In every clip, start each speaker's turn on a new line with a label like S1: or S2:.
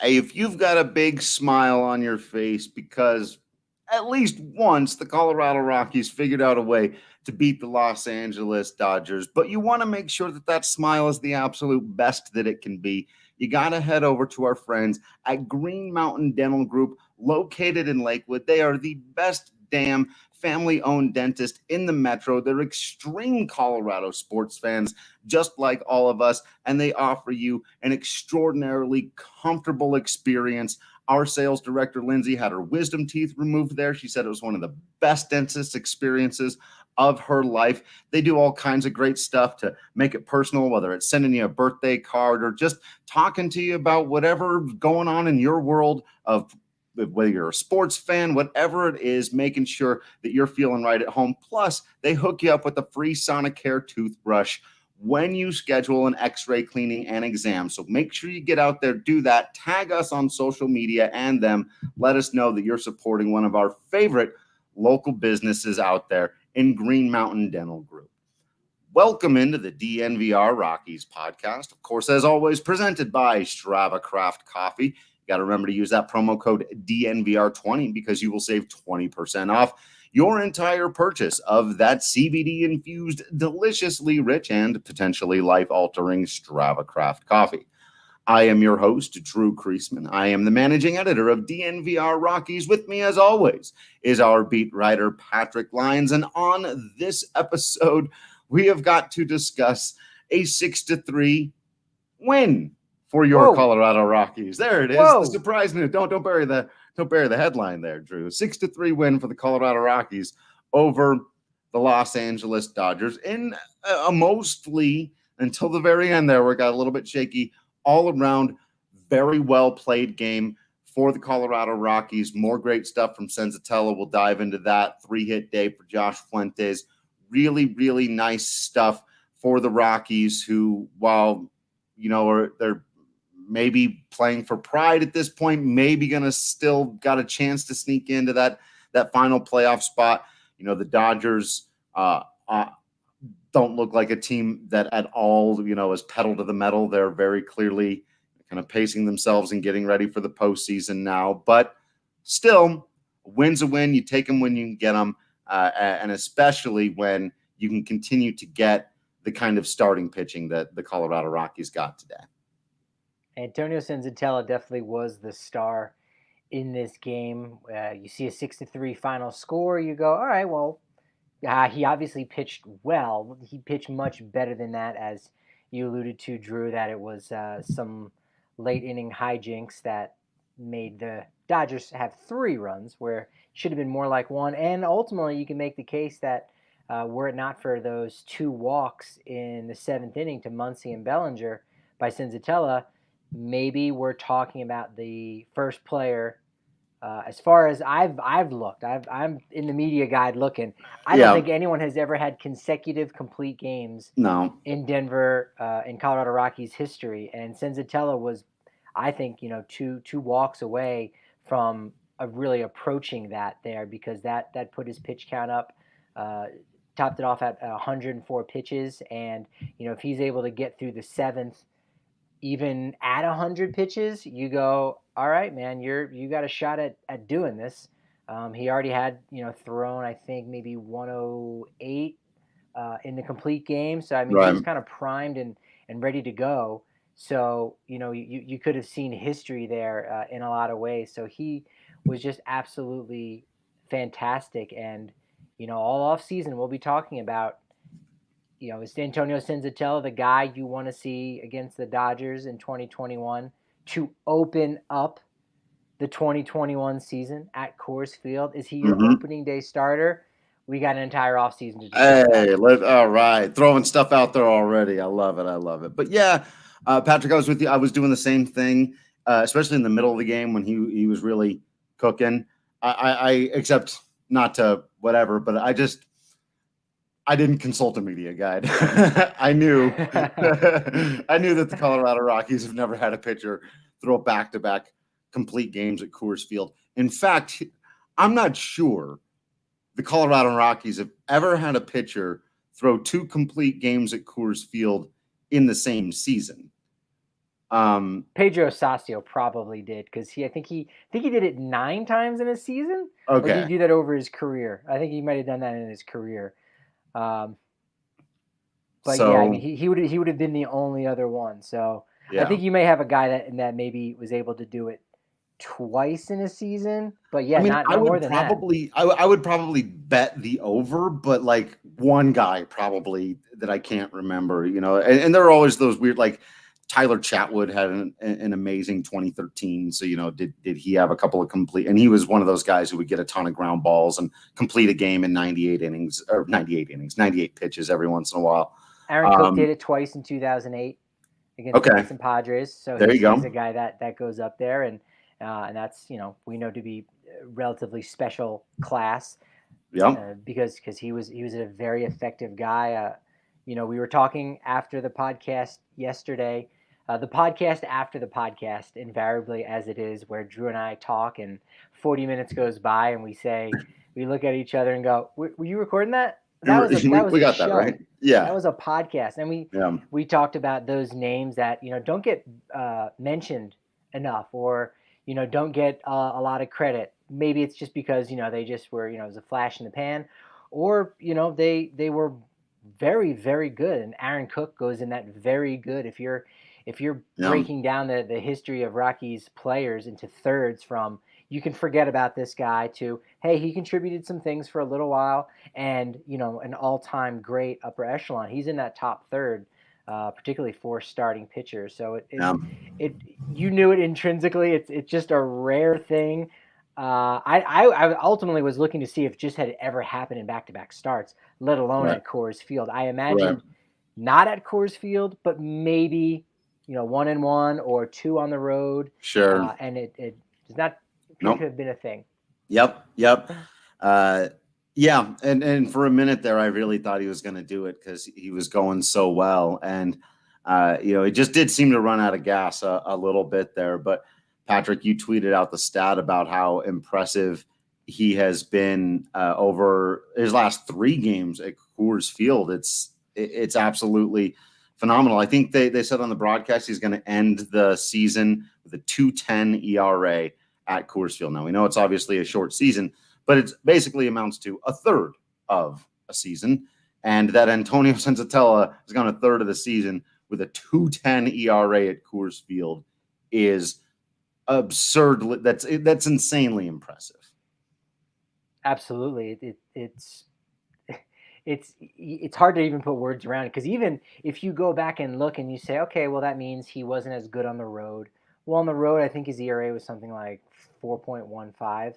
S1: if you've got a big smile on your face because at least once the Colorado Rockies figured out a way to beat the Los Angeles Dodgers, but you want to make sure that that smile is the absolute best that it can be, you got to head over to our friends at Green Mountain Dental Group, located in Lakewood. They are the best damn family-owned dentist in the metro. They're extreme Colorado sports fans, just like all of us, and they offer you an extraordinarily comfortable experience. Our sales director, Lindsay, had her wisdom teeth removed there. She said it was one of the best dentist experiences of her life. They do all kinds of great stuff to make it personal, whether it's sending you a birthday card or just talking to you about whatever's going on in your world of whether you're a sports fan, whatever it is, making sure that you're feeling right at home. Plus, they hook you up with a free Sonicare toothbrush when you schedule an x-ray cleaning and exam. So make sure you get out there, do that, tag us on social media and them. Let us know that you're supporting one of our favorite local businesses out there in Green Mountain Dental Group. Welcome into the DNVR Rockies podcast. Of course, as always, presented by Strava Craft Coffee. You got to remember to use that promo code DNVR20 because you will save 20% off your entire purchase of that CBD-infused, deliciously rich, and potentially life-altering Strava Craft coffee. I am your host, Drew Creasman. I am the managing editor of DNVR Rockies. With me, as always, is our beat writer, Patrick Lyons. And on this episode, we have got to discuss a 6-3 win for your Colorado Rockies. There it is. The surprise news. Don't bury the headline there, Drew. 6-3 win for the Colorado Rockies over the Los Angeles Dodgers in a mostly, until the very end there, where it got a little bit shaky, all around very well played game for the Colorado Rockies. More great stuff from Senzatela. We'll dive into that. 3-hit day for Josh Fuentes. Really, really nice stuff for the Rockies, who, while they're maybe playing for pride at this point, maybe going to still got a chance to sneak into that final playoff spot. The Dodgers don't look like a team that at all, is pedal to the metal. They're very clearly kind of pacing themselves and getting ready for the postseason now. But still, a win's a win. You take them when you can get them, and especially when you can continue to get the kind of starting pitching that the Colorado Rockies got today.
S2: Antonio Senzatela definitely was the star in this game. You see a 6-3 final score, you go, all right, well, he obviously pitched well. He pitched much better than that, as you alluded to, Drew, that it was some late inning hijinks that made the Dodgers have 3 runs where it should have been more like 1. And ultimately, you can make the case that were it not for those 2 walks in the 7th inning to Muncy and Bellinger by Senzatela, maybe we're talking about the first player. As far as I've looked, I'm in the media guide looking. I don't think anyone has ever had consecutive complete games in Denver, in Colorado Rockies history. And Senzatela was, I think, two walks away from really approaching that there, because that put his pitch count up, topped it off at 104 pitches. And, if he's able to get through the 7th, even at 100 pitches, you go, all right, man, you got a shot at doing this. He already had, thrown, I think, maybe 108 in the complete game. So, I mean, he was kind of primed and ready to go. So, you could have seen history there in a lot of ways. So he was just absolutely fantastic. And, all off season, we'll be talking about, is Antonio Senzatela the guy you want to see against the Dodgers in 2021 to open up the 2021 season at Coors Field? Is he your opening day starter? We got an entire offseason to do.
S1: All right. Throwing stuff out there already. I love it. But yeah, Patrick, I was with you. I was doing the same thing, especially in the middle of the game when he was really cooking. I except not to whatever, but I didn't consult a media guide. I knew that the Colorado Rockies have never had a pitcher throw back-to-back complete games at Coors Field. In fact, I'm not sure the Colorado Rockies have ever had a pitcher throw 2 complete games at Coors Field in the same season.
S2: Pedro Sasio probably did, because I think he did it 9 times in a season. Or did he
S1: Okay.
S2: do that over his career? I think he might have done that in his career. But yeah, I mean,
S1: So
S2: he would have been the only other one. So I
S1: yeah.
S2: think you may have a guy that maybe was able to do it twice in a season. But yeah,
S1: I mean,
S2: not
S1: I
S2: more
S1: would
S2: than that.
S1: probably I would probably bet the over, but like one guy probably that I can't remember, and there are always those weird, like Tyler Chatwood had an amazing 2013. So, did he have a couple of complete, and he was one of those guys who would get a ton of ground balls and complete a game in 98 pitches every once in a while.
S2: Aaron Cook did it twice in 2008 against the
S1: Okay.
S2: Mets and Padres. So
S1: There you go.
S2: he's a guy that goes up there, and that's, we know to be a relatively special class.
S1: Yeah.
S2: Because he was a very effective guy. We were talking after the podcast yesterday. The podcast after the podcast, invariably as it is, where Drew and I talk, and 40 minutes goes by, and we look at each other and go, "Were you recording that? That was
S1: We
S2: a
S1: got
S2: show.
S1: that right. Yeah.
S2: That was a podcast." And we talked about those names that don't get mentioned enough, or don't get a lot of credit. Maybe it's just because they just were it was a flash in the pan, or they were very, very good. And Aaron Cook goes in that very good. If you're breaking down the history of Rockies players into thirds, from you can forget about this guy to, hey, he contributed some things for a little while, and an all-time great upper echelon. He's in that top third, particularly for starting pitchers. So it you knew it intrinsically. It's just a rare thing. I ultimately was looking to see if just had it ever happened in back-to-back starts, let alone at Coors Field. I imagined not at Coors Field, but maybe 1-1 or 2 on the road.
S1: Sure.
S2: And it does not appear to have been a thing.
S1: Yep. Yeah, and for a minute there, I really thought he was going to do it because he was going so well, and it just did seem to run out of gas a little bit there. But Patrick, you tweeted out the stat about how impressive he has been over his last 3 games at Coors Field. It's absolutely phenomenal. I think they said on the broadcast he's going to end the season with a 2.10 ERA at Coors Field. Now, we know it's obviously a short season, but it basically amounts to a third of a season. And that Antonio Senzatela has gone a third of the season with a 2.10 ERA at Coors Field is absurd. That's insanely impressive.
S2: Absolutely. It's hard to even put words around it, because even if you go back and look and you say, okay, well, that means he wasn't as good on the road. Well, on the road, I think his ERA was something like 4.15.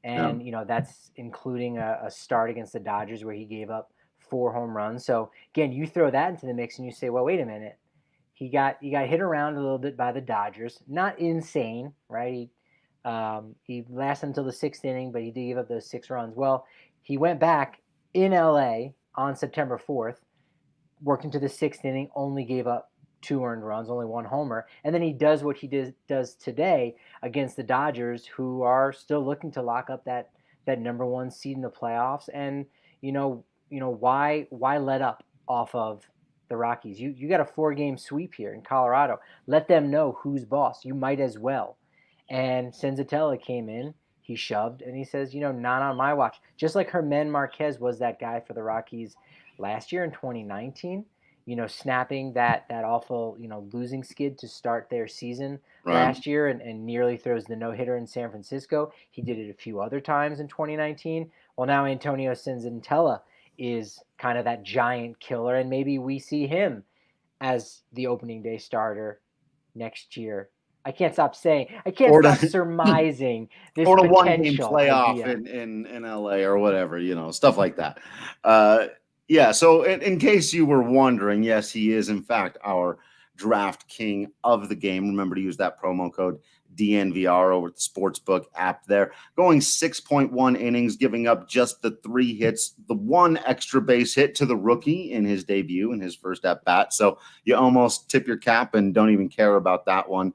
S2: And, that's including a start against the Dodgers where he gave up 4 home runs. So, again, you throw that into the mix and you say, well, wait a minute. He got hit around a little bit by the Dodgers. Not insane, right? He lasted until the 6th inning, but he did give up those 6 runs. Well, he went back in L.A. on September 4th, worked into the 6th inning, only gave up 2 earned runs, only 1 homer, and then he does what he does today against the Dodgers, who are still looking to lock up that number 1 seed in the playoffs. And why let up off of the Rockies? You got a 4-game sweep here in Colorado. Let them know who's boss. You might as well. And Senzatela came in, he shoved, and he says, not on my watch. Just like Germán Marquez was that guy for the Rockies last year in 2019. Snapping that awful, losing skid to start their season last year, and nearly throws the no-hitter in San Francisco. He did it a few other times in 2019. Well, now Antonio Senzatela is kind of that giant killer, and maybe we see him as the opening day starter next year. I can't stop surmising this
S1: or a
S2: potential
S1: 1-game playoff
S2: idea.
S1: in LA or whatever, stuff like that. Yeah, so in case you were wondering, yes, he is, in fact, our draft king of the game. Remember to use that promo code DNVR over at the Sportsbook app there. Going 6.1 innings, giving up just the 3 hits, the 1 extra base hit to the rookie in his debut, in his first at-bat. So you almost tip your cap and don't even care about that one.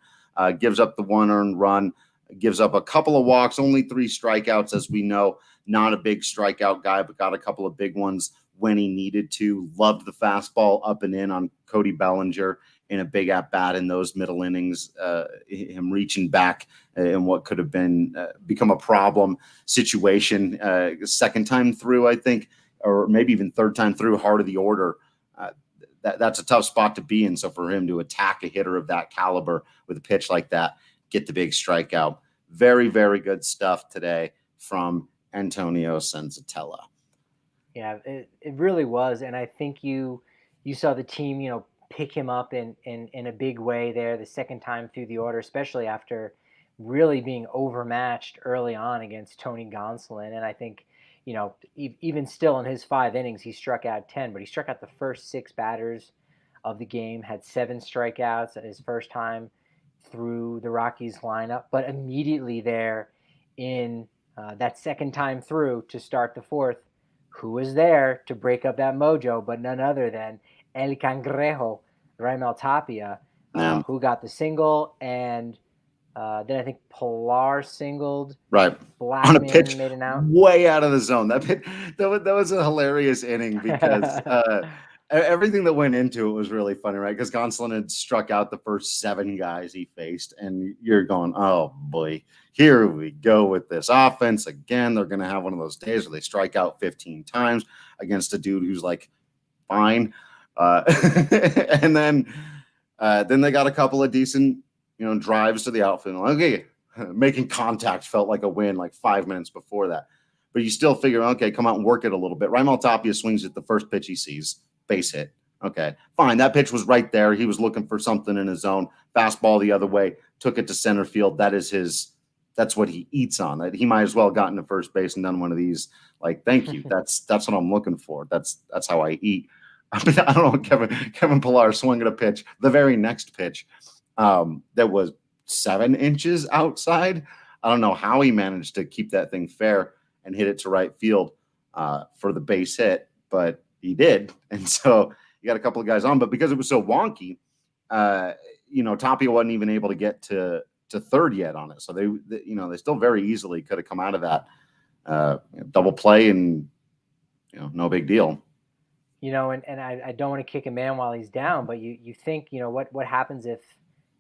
S1: Gives up the 1 earned run, gives up a couple of walks, only 3 strikeouts, as we know. Not a big strikeout guy, but got a couple of big ones when he needed to. Loved the fastball up and in on Cody Bellinger in a big at-bat in those middle innings, him reaching back in what could have been become a problem situation second time through, I think, or maybe even third time through, heart of the order. That's a tough spot to be in. So for him to attack a hitter of that caliber with a pitch like that, get the big strikeout. Very, very good stuff today from Antonio Senzatela.
S2: Yeah, it really was. And I think you saw the team, pick him up in a big way there the second time through the order, especially after really being overmatched early on against Tony Gonsolin. And I think, even still in his 5 innings, he struck out 10, but he struck out the first 6 batters of the game, had 7 strikeouts at his first time through the Rockies lineup. But immediately there in that second time through to start the 4th, who was there to break up that mojo but none other than El Cangrejo, Raimel Tapia, who got the single, and then I think Pilar singled.
S1: Right.
S2: Blackman
S1: on a pitch
S2: made an out.
S1: way out of the zone. That was a hilarious inning because everything that went into it was really funny, right? Because Gonsolin had struck out the first 7 guys he faced, and you're going, oh boy, here we go with this offense again. They're going to have one of those days where they strike out 15 times against a dude who's like fine, and then they got a couple of decent, drives to the outfield. Okay. Making contact felt like a win like 5 minutes before that. But you still figure, okay, come out and work it a little bit. Raimel Tapia swings at the first pitch he sees, base hit. Okay, fine. That pitch was right there. He was looking for something in his zone. Fastball the other way, took it to center field. That's what he eats on. That he might as well have gotten to first base and done one of these. Like, thank you. That's what I'm looking for. That's how I eat. I mean, I don't know. Kevin Pillar swinging a pitch, the very next pitch, that was 7 inches outside. I don't know how he managed to keep that thing fair and hit it to right field for the base hit, but he did. And so you got a couple of guys on, but because it was so wonky, Tapia wasn't even able to get to third yet on it. So they still very easily could have come out of that double play and, no big deal.
S2: And I don't want to kick a man while he's down, but you think, what happens if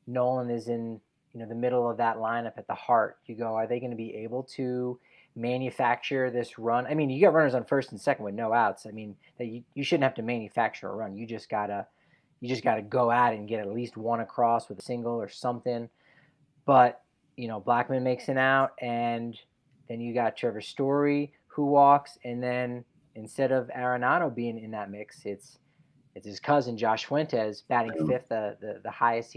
S2: Nolan is in, the middle of that lineup at the heart? You go, are they going to be able to manufacture this run? I mean, you got runners on first and second with no outs. I mean, you shouldn't have to manufacture a run. You just gotta go at it and get at least one across with a single or something. But Blackman makes an out, and then you got Trevor Story who walks, and then instead of Arenado being in that mix, it's his cousin Josh Fuentes batting 5th, the highest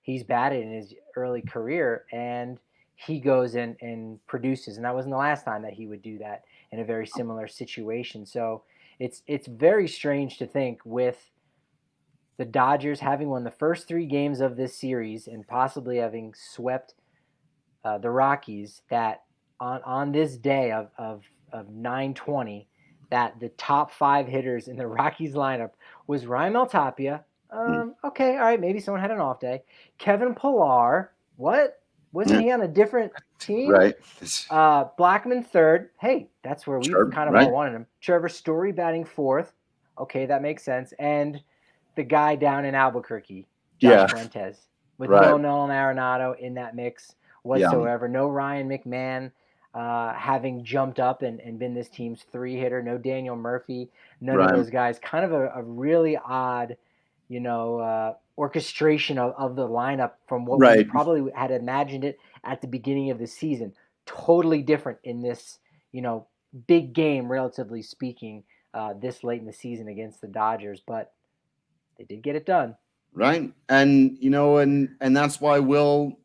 S2: he's batted in his early career, and he goes and produces. And that wasn't the last time that he would do that in a very similar situation. So it's very strange to think, with the Dodgers having won the first 3 games of this series and possibly having swept the Rockies, that on this day of 9/20, that the top 5 hitters in the Rockies lineup was Raimel Tapia. Okay, all right, maybe someone had an off day. Kevin Pillar, what? Wasn't he on a different team?
S1: Right.
S2: Blackman 3rd. Hey, that's where we've kind of all wanted him. Trevor Story batting 4th. Okay, that makes sense. And the guy down in Albuquerque, Josh Fuentes, with no Nolan Arenado in that mix whatsoever. No Ryan McMahon having jumped up and been this team's 3-hitter. No Daniel Murphy. None of those guys. Kind of a really odd, orchestration of the lineup from what we probably had imagined it at the beginning of the season. Totally different in this, big game, relatively speaking, this late in the season against the Dodgers. But they did get it done.
S1: Right. And, and that's why Will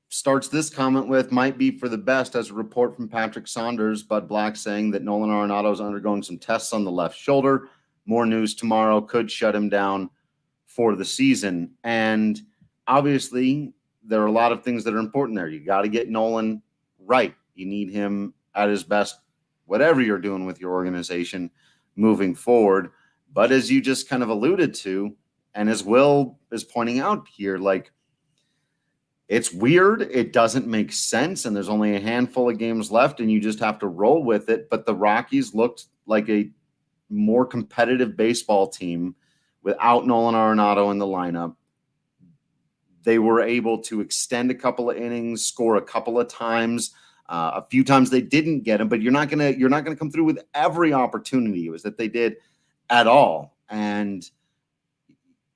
S1: starts this comment with, might be for the best, as a report from Patrick Saunders, Bud Black saying that Nolan Arenado is undergoing some tests on the left shoulder. More news tomorrow, could shut him down for the season. And obviously there are a lot of things that are important there. You got to get Nolan right. You need him at his best, whatever you're doing with your organization moving forward. But as you just kind of alluded to, and as Will is pointing out here, like, it's weird. It doesn't make sense. And there's only a handful of games left and you just have to roll with it. But the Rockies looked like a more competitive baseball team without Nolan Arenado in the lineup. They were able to extend a couple of innings, score a couple of times. A few times they didn't get them, but you're not gonna come through with every opportunity. It was that they did at all, and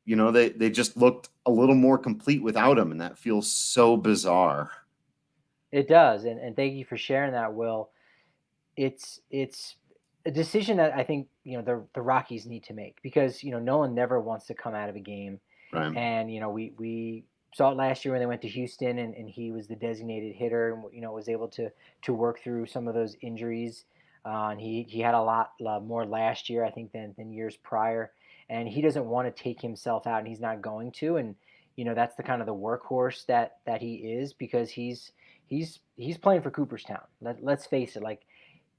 S1: they just looked a little more complete without him, and that feels so bizarre.
S2: It does, and thank you for sharing that, Will. It's a decision that I think the Rockies need to make, because Nolan never wants to come out of a game,
S1: Right.
S2: and we saw it last year when they went to Houston, and he was the designated hitter, and was able to work through some of those injuries. And he had a lot more last year, I think, than years prior, and he doesn't want to take himself out, and he's not going to. And that's the kind of the workhorse that he is, because he's playing for Cooperstown. Let's face it, like,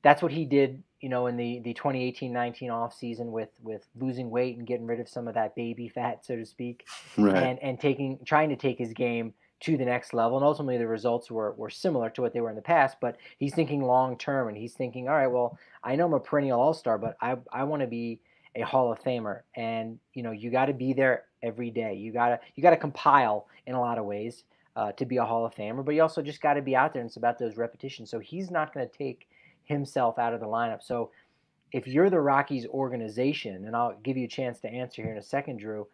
S2: that's what he did, in the 2018-19 offseason with losing weight and getting rid of some of that baby fat, so to speak,
S1: Right.
S2: and trying to take his game to the next level. And ultimately the results were similar to what they were in the past, but he's thinking long term, and he's thinking, all right, well, I know I'm a perennial all-star, but I want to be a Hall of Famer. And you got to be there every day. You got to compile in a lot of ways to be a Hall of Famer, but you also just got to be out there, and it's about those repetitions. So he's not going to take himself out of the lineup. So if you're the Rockies organization, and I'll give you a chance to answer here in a second, Drew,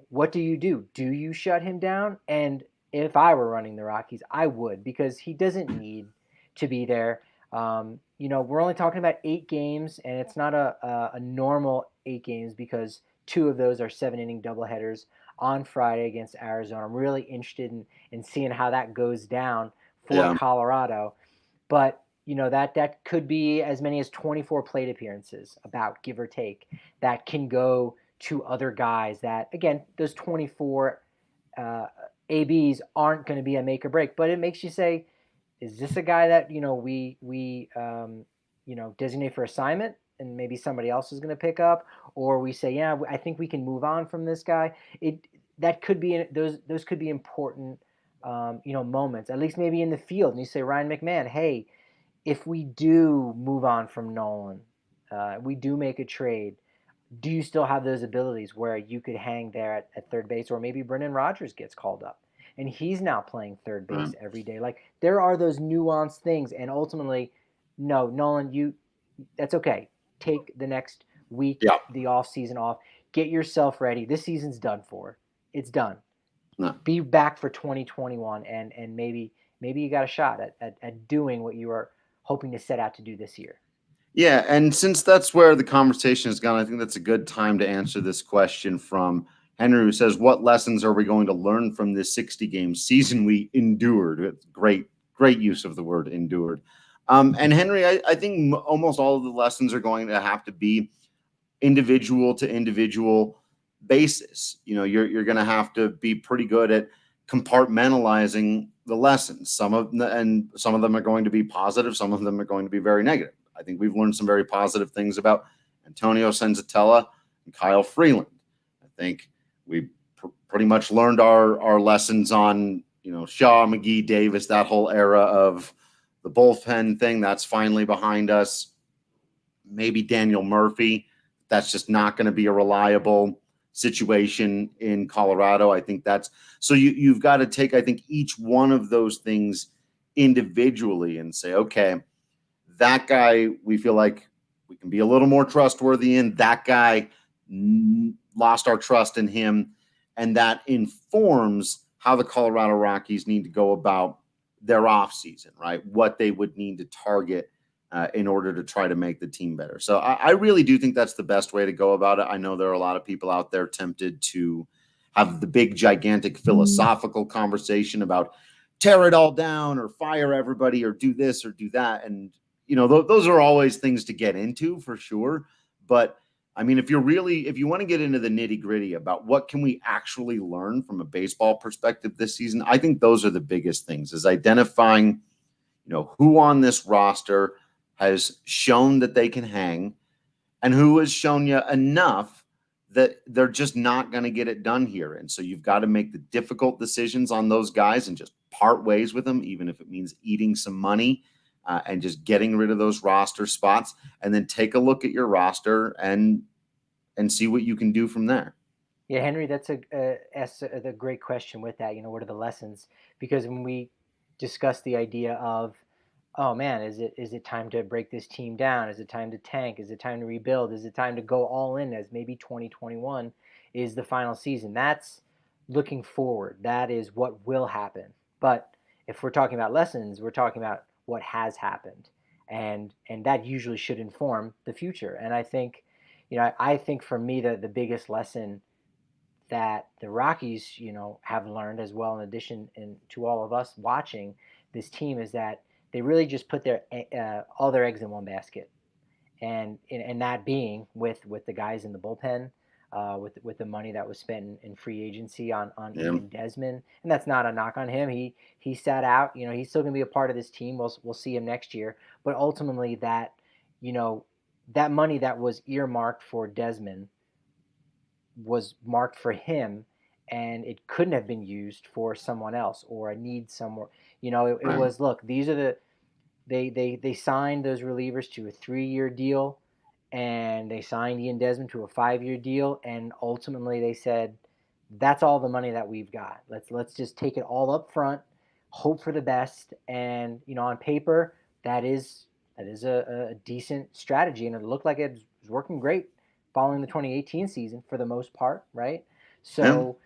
S2: what do you do? Do you shut him down? And if I were running the Rockies, I would, because he doesn't need to be there. We're only talking about 8 games, and it's not a normal 8 games, because 2 of those are 7-inning doubleheaders on Friday against Arizona. I'm really interested in seeing how that goes down for Colorado. But that could be as many as 24 plate appearances, about, give or take, that can go to other guys. That, again, those 24 ABs aren't going to be a make or break, but it makes you say, is this a guy that we designate for assignment, and maybe somebody else is going to pick up, or we say, yeah, I think we can move on from this guy. That could be, those could be important moments, at least maybe in the field. And you say, Ryan McMahon, hey, if we do move on from Nolan, we do make a trade, do you still have those abilities where you could hang there at third base? Or maybe Brendan Rodgers gets called up, and he's now playing third base every day. Like, there are those nuanced things. And ultimately, no, Nolan, that's okay. Take the next week, the off season off, get yourself ready. This season's done for. It's done.
S1: No.
S2: Be back for 2021, and maybe you got a shot at doing what you are hoping to set out to do this year.
S1: Yeah, and since that's where the conversation has gone, I think that's a good time to answer this question from Henry, who says, what lessons are we going to learn from this 60-game season we endured? It's great use of the word endured. And Henry, I think almost all of the lessons are going to have to be individual to individual basis. You're going to have to be pretty good at compartmentalizing the lessons. Some of them are going to be positive. Some of them are going to be very negative. I think we've learned some very positive things about Antonio Senzatela and Kyle Freeland. I think we pretty much learned our lessons on, Shaw, McGee, Davis, that whole era of the bullpen thing. That's finally behind us. Maybe Daniel Murphy. That's just not going to be a reliable situation in Colorado. I think that's so you've got to take, I think, each one of those things individually and say, okay, that guy, we feel like we can be a little more trustworthy in. That guy, lost our trust in him. And that informs how the Colorado Rockies need to go about their offseason, right? What they would need to target in order to try to make the team better. So I really do think that's the best way to go about it. I know there are a lot of people out there tempted to have the big, gigantic philosophical conversation about tear it all down or fire everybody or do this or do that. And those are always things to get into for sure. But I mean, if you want to get into the nitty gritty about what can we actually learn from a baseball perspective this season, I think those are the biggest things, is identifying, who on this roster has shown that they can hang and who has shown you enough that they're just not going to get it done here. And so you've got to make the difficult decisions on those guys and just part ways with them, even if it means eating some money. And just getting rid of those roster spots, and then take a look at your roster and see what you can do from there.
S2: Yeah, Henry, that's a great question with that. What are the lessons? Because when we discuss the idea of, oh man, is it time to break this team down? Is it time to tank? Is it time to rebuild? Is it time to go all in as maybe 2021 is the final season? That's looking forward. That is what will happen. But if we're talking about lessons, we're talking about what has happened. And that usually should inform the future. And I think, I think for me the biggest lesson that the Rockies, have learned as well, in addition to all of us watching this team, is that they really just put their all their eggs in one basket, and that being with the guys in the bullpen, with the money that was spent in free agency on
S1: Yeah.
S2: Ian Desmond, and that's not a knock on him. He sat out. He's still going to be a part of this team. We'll see him next year, but ultimately you know that money that was earmarked for Desmond was marked for him, and it couldn't have been used for someone else or a need somewhere. It
S1: Right.
S2: was, look, these are they signed those relievers to a 3-year deal, and they signed Ian Desmond to a 5-year deal, and ultimately they said, that's all the money that we've got. Let's just take it all up front, hope for the best, and on paper that is a decent strategy, and it looked like it was working great following the 2018 season for the most part, right?
S1: Yeah.
S2: So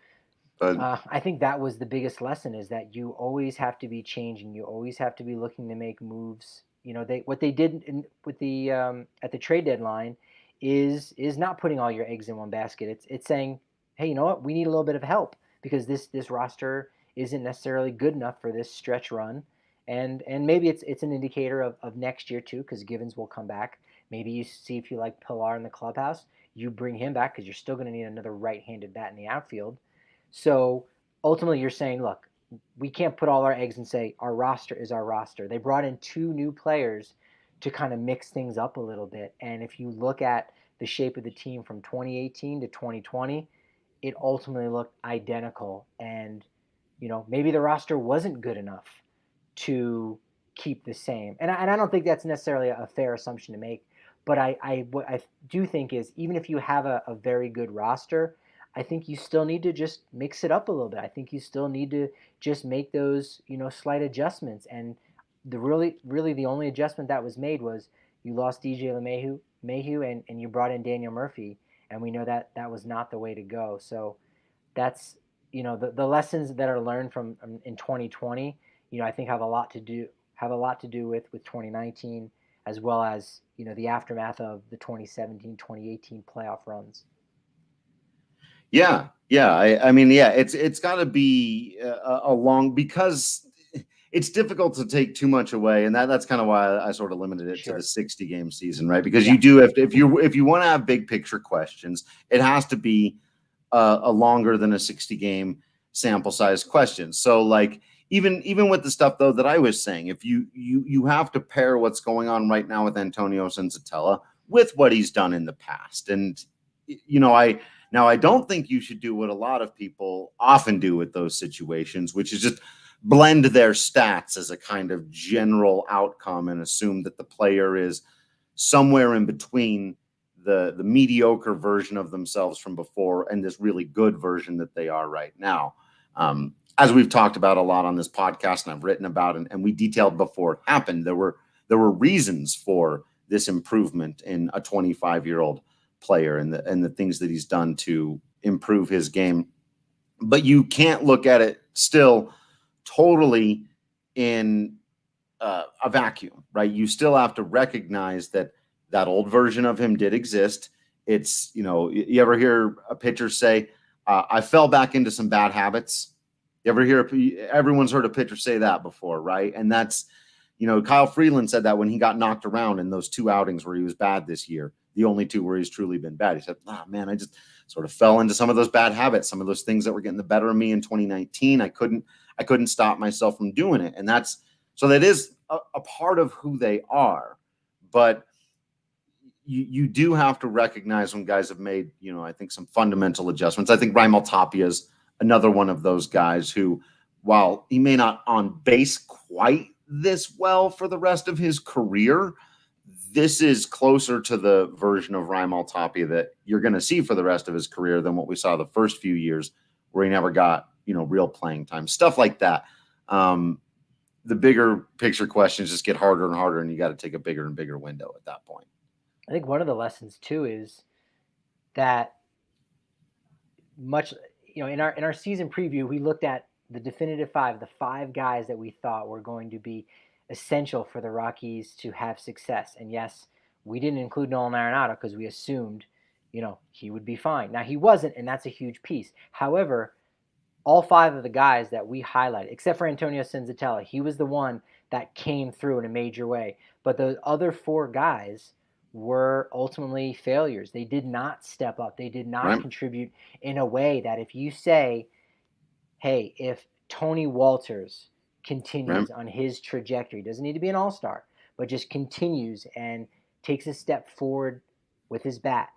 S1: But
S2: I think that was the biggest lesson, is that you always have to be changing. You always have to be looking to make moves. What they did with the at the trade deadline is not putting all your eggs in one basket. It's saying, hey, you know what? We need a little bit of help, because this roster isn't necessarily good enough for this stretch run, and maybe it's an indicator of next year too, because Givens will come back. Maybe you see, if you like Pilar in the clubhouse, you bring him back, because you're still going to need another right-handed bat in the outfield. So ultimately, you're saying, look, we can't put all our eggs and say our roster is our roster. They brought in 2 new players to kind of mix things up a little bit. And if you look at the shape of the team from 2018 to 2020, it ultimately looked identical. And, maybe the roster wasn't good enough to keep the same. And I don't think that's necessarily a fair assumption to make. But what I do think is, even if you have a very good roster, I think you still need to just mix it up a little bit. I think you still need to just make those, slight adjustments. And really the only adjustment that was made was you lost DJ LeMahieu, and you brought in Daniel Murphy. And we know that that was not the way to go. So that's, the lessons that are learned from in 2020, I think have a lot to do with 2019, as well as, the aftermath of the 2017-2018 playoff runs.
S1: yeah, yeah. I mean, yeah. It's got to be a long, because it's difficult to take too much away, and that's kind of why I sort of limited it to the
S2: Sure.
S1: 60-game season, right? Because
S2: Yeah.
S1: you do have to, if you want to have big picture questions, it has to be a longer than a 60-game sample size question. So like even with the stuff though that I was saying, if you have to pair what's going on right now with Antonio Senzatela with what he's done in the past. And I don't think you should do what a lot of people often do with those situations, which is just blend their stats as a kind of general outcome and assume that the player is somewhere in between the mediocre version of themselves from before and this really good version that they are right now. As we've talked about a lot on this podcast, and I've written about, and we detailed before it happened, there were reasons for this improvement in a 25-year-old player and the things that he's done to improve his game. But you can't look at it still totally in a vacuum, right? You still have to recognize that old version of him did exist. It's, you ever hear a pitcher say, I fell back into some bad habits. You ever hear, everyone's heard a pitcher say that before, right? And that's, Kyle Freeland said that when he got knocked around in those 2 outings where he was bad this year, the only 2 where he's truly been bad. He said, man, I just sort of fell into some of those bad habits, some of those things that were getting the better of me in 2019. I couldn't stop myself from doing it. And that is a part of who they are. But you do have to recognize when guys have made, I think some fundamental adjustments. I think Raimel Tapia is another one of those guys who, while he may not on base quite this well for the rest of his career, this is closer to the version of Raimel Tapia that you're going to see for the rest of his career than what we saw the first few years where he never got, real playing time, stuff like that. The bigger picture questions just get harder and harder, and you got to take a bigger and bigger window at that point.
S2: I think one of the lessons too is that in our season preview, we looked at the definitive five, the five guys that we thought were going to be essential for the Rockies to have success. And yes, we didn't include Nolan Arenado because we assumed, he would be fine. Now he wasn't, and that's a huge piece. However, all five of the guys that we highlighted, except for Antonio Senzatela, he was the one that came through in a major way. But the other four guys were ultimately failures. They did not step up. They did not contribute in a way that if you say, hey, if Tony Walters continues on his trajectory, doesn't need to be an all-star, but just continues and takes a step forward with his bat,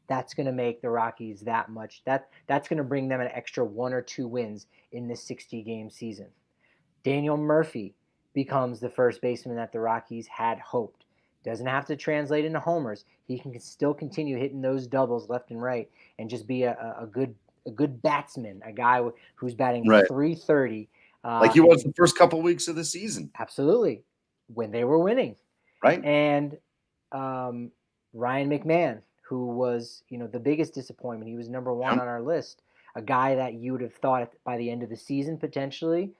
S2: that's going to make the Rockies that much. That's going to bring them an extra 1 or 2 wins in this 60-game season. Daniel Murphy becomes the first baseman that the Rockies had hoped. Doesn't have to translate into homers. He can still continue hitting those doubles left and right and just be a good batsman, a guy who's batting .330.
S1: Like he was the first couple weeks of the season.
S2: Absolutely. When they were winning.
S1: Right.
S2: And Ryan McMahon, who was, the biggest disappointment. He was number 1 on our list. A guy that you would have thought by the end of the season, potentially,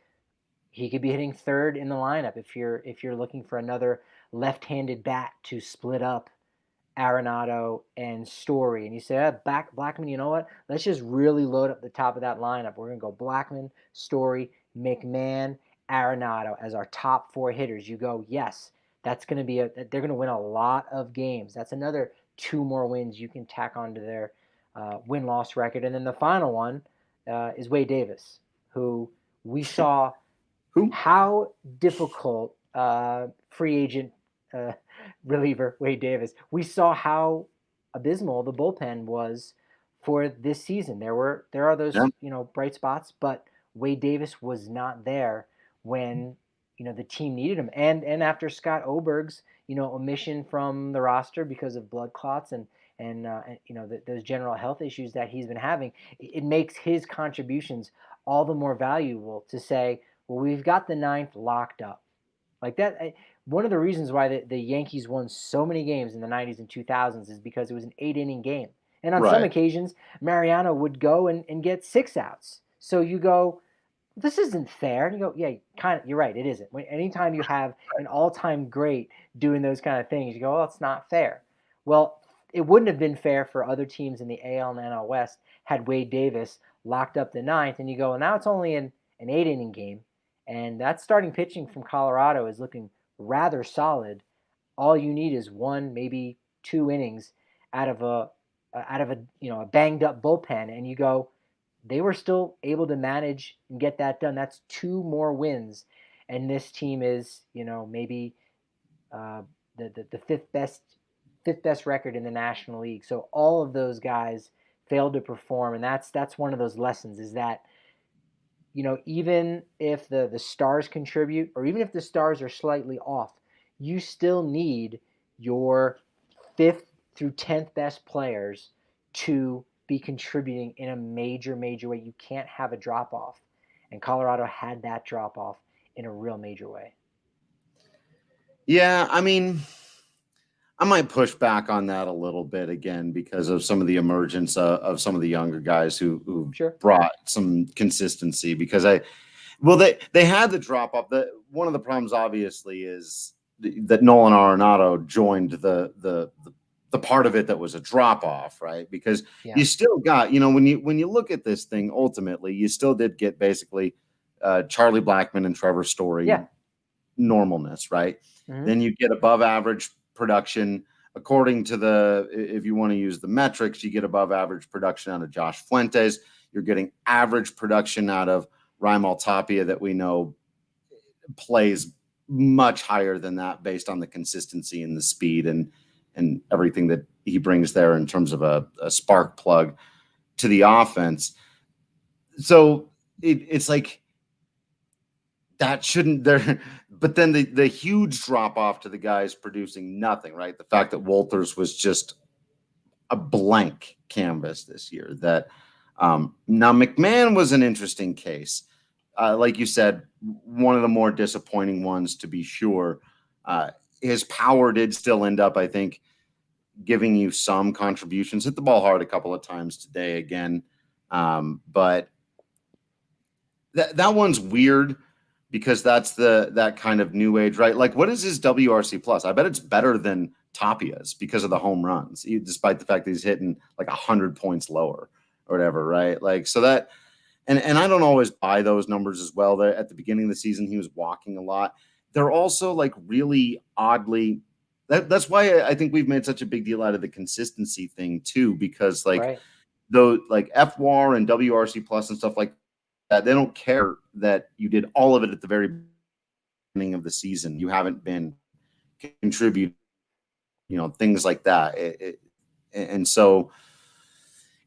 S2: he could be hitting third in the lineup if you're looking for another left-handed bat to split up Arenado and Story. And you say, Blackmon, you know what? Let's just really load up the top of that lineup. We're going to go Blackmon, Story, McMahon, Arenado as our top 4 hitters. You go, yes, that's going to be they're going to win a lot of games. That's another 2 more wins you can tack onto their win-loss record. And then the final one is Wade Davis, who we saw how difficult free agent reliever Wade Davis. We saw how abysmal the bullpen was for this season. There are those bright spots, but Wade Davis was not there when the team needed him. And after Scott Oberg's omission from the roster because of blood clots and those general health issues that he's been having, it makes his contributions all the more valuable to say, well, we've got the 9th locked up. Like that, one of the reasons why the Yankees won so many games in the 90s and 2000s is because it was an 8-inning game. And on some occasions, Mariano would go and get 6 outs. So you go, this isn't fair. And you go, yeah, you're right, it isn't. Anytime you have an all-time great doing those kind of things, you go, well, it's not fair. Well, it wouldn't have been fair for other teams in the AL and NL West had Wade Davis locked up the 9th. And you go, well, now it's only an 8-inning game. And that starting pitching from Colorado is looking rather solid. All you need is 1, maybe 2 innings out of a banged up bullpen, and you go, they were still able to manage and get that done. That's 2 more wins, and this team is maybe the fifth best record in the National League. So all of those guys failed to perform, and that's one of those lessons is that. Even if the stars contribute, or even if the stars are slightly off, you still need your 5th through 10th best players to be contributing in a major, major way. You can't have a drop-off. And Colorado had that drop-off in a real major way.
S1: Yeah, I mean, I might push back on that a little bit again because of some of the emergence of some of the younger guys who brought some consistency. Because they had the drop off. One of the problems obviously is that Nolan Arenado joined the part of it that was a drop off, right? Because you still got when you look at this thing ultimately, you still did get basically Charlie Blackmon and Trevor Story normalness, right? Mm-hmm. Then you get above average production according to if you want to use the metrics, you get above average production out of Josh Fuentes. You're getting average production out of Raimel Tapia that we know plays much higher than that based on the consistency and the speed and everything that he brings there in terms of a spark plug to the offense. So it's like that shouldn't there. But then the huge drop off to the guys producing nothing, right? The fact that Walters was just a blank canvas this year. That now McMahon was an interesting case. Like you said, one of the more disappointing ones to be sure. His power did still end up, I think, giving you some contributions. Hit the ball hard a couple of times today again. But that one's weird because that's that kind of new age, right? Like, what is his WRC plus? I bet it's better than Tapia's because of the home runs, despite the fact that he's hitting like 100 points lower or whatever, right? Like, so that, and I don't always buy those numbers as well. That at the beginning of the season, he was walking a lot. They're also like really oddly, that's why I think we've made such a big deal out of the consistency thing too, because like though like FWAR and WRC plus and stuff like that, they don't care that you did all of it at the very beginning of the season. You haven't been contributing, things like that. And so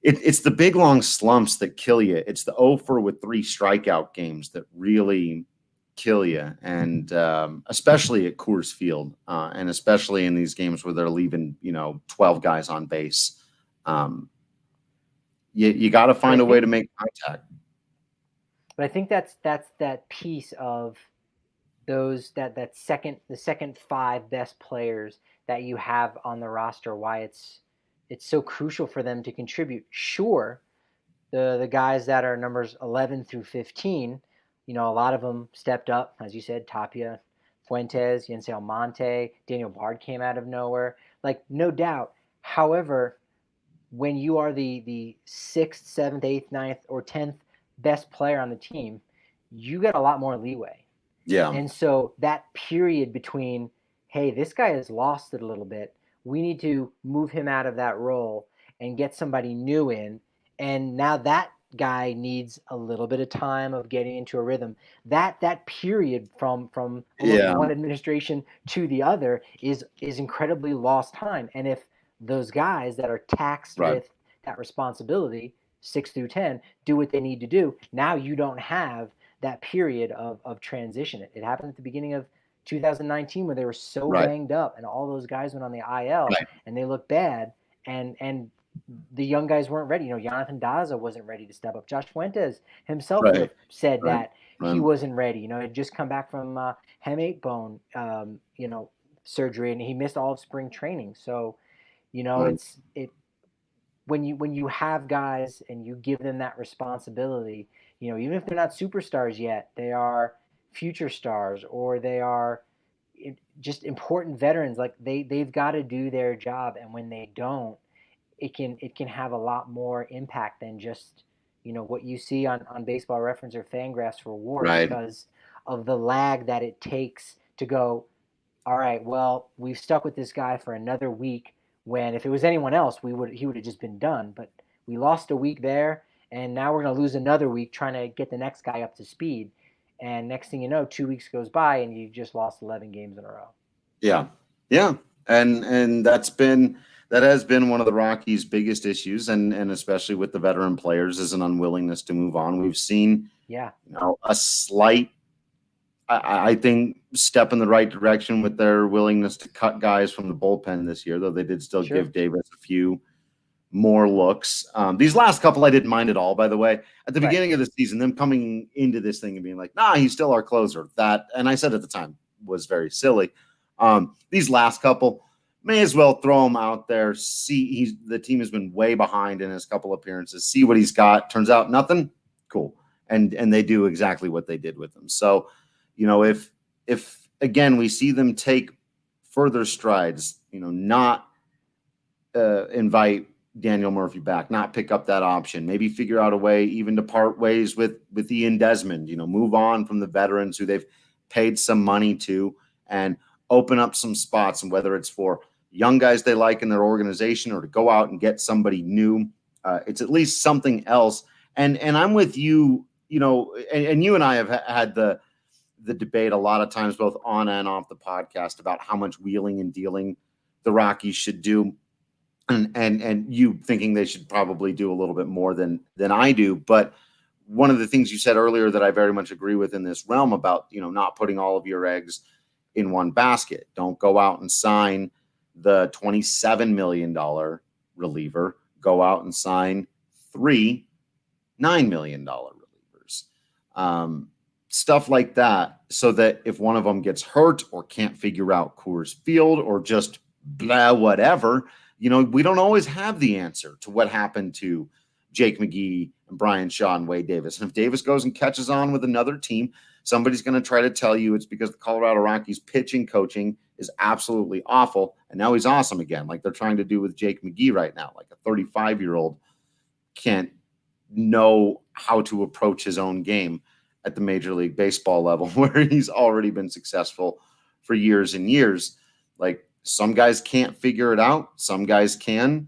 S1: it's the big long slumps that kill you. It's the 0 with 3 strikeout games that really kill you, and especially at Coors Field, and especially in these games where they're leaving 12 guys on base. You got to find a way to make contact.
S2: But I think that's that piece of those the second 5 best players that you have on the roster. Why it's so crucial for them to contribute. Sure, the guys that are numbers 11 through 15, a lot of them stepped up, as you said, Tapia, Fuentes, Yensei Almonte, Daniel Bard came out of nowhere. Like, no doubt. However, when you are the 6th, 7th, 8th, 9th, or 10th best player on the team, you get a lot more leeway.
S1: Yeah.
S2: And so that period between, hey, this guy has lost it a little bit, we need to move him out of that role and get somebody new in. And now that guy needs a little bit of time of getting into a rhythm. That period from one administration to the other is incredibly lost time. And if those guys that are taxed with that responsibility, 6 through 10, do what they need to do, now you don't have that period of transition. It happened at the beginning of 2019 where they were so banged up and all those guys went on the IL and they looked bad, and the young guys weren't ready. Jonathan Daza wasn't ready to step up. Josh Fuentes himself said that he wasn't ready. He had just come back from hem 8 bone surgery, and he missed all of spring training. So it's when you have guys and you give them that responsibility, even if they're not superstars yet, they are future stars, or they are just important veterans. Like they've got to do their job, and when they don't, it can have a lot more impact than just what you see on Baseball Reference or Fangraphs for WAR, because of the lag that it takes to go, all right, well, we've stuck with this guy for another week, when if it was anyone else, he would have just been done. But we lost a week there, and now we're going to lose another week trying to get the next guy up to speed. And next thing you know, 2 weeks goes by and you just lost 11 games in a row.
S1: Yeah. Yeah. And that has been one of the Rockies' biggest issues, and especially with the veteran players, is an unwillingness to move on. We've seen a slight, I think, step in the right direction with their willingness to cut guys from the bullpen this year, though they did still give Davis a few more looks. These last couple I didn't mind at all, by the way. At the beginning of the season, them coming into this thing and being like, nah, he's still our closer. That, and I said at the time, was very silly. These last couple, may as well throw him out there. See, the team has been way behind in his couple appearances. See what he's got. Turns out nothing. Cool. And they do exactly what they did with him. So, if again we see them take further strides, not invite Daniel Murphy back, not pick up that option, maybe figure out a way even to part ways with Ian Desmond, move on from the veterans who they've paid some money to, and open up some spots, and whether it's for young guys they like in their organization or to go out and get somebody new, it's at least something else. And I'm with you, and you and I have had the debate a lot of times, both on and off the podcast, about how much wheeling and dealing the Rockies should do. And you thinking they should probably do a little bit more than I do. But one of the things you said earlier that I very much agree with in this realm about, not putting all of your eggs in one basket. Don't go out and sign the $27 million reliever. Go out and sign 3 $9 million relievers. Stuff like that, so that if one of them gets hurt or can't figure out Coors Field or just blah, whatever, we don't always have the answer to what happened to Jake McGee and Brian Shaw and Wade Davis. And if Davis goes and catches on with another team, somebody's going to try to tell you it's because the Colorado Rockies pitching coaching is absolutely awful. And now he's awesome again, like they're trying to do with Jake McGee right now. Like a 35-year-old can't know how to approach his own game at the Major League Baseball level, where he's already been successful for years and years. Like, some guys can't figure it out. Some guys can.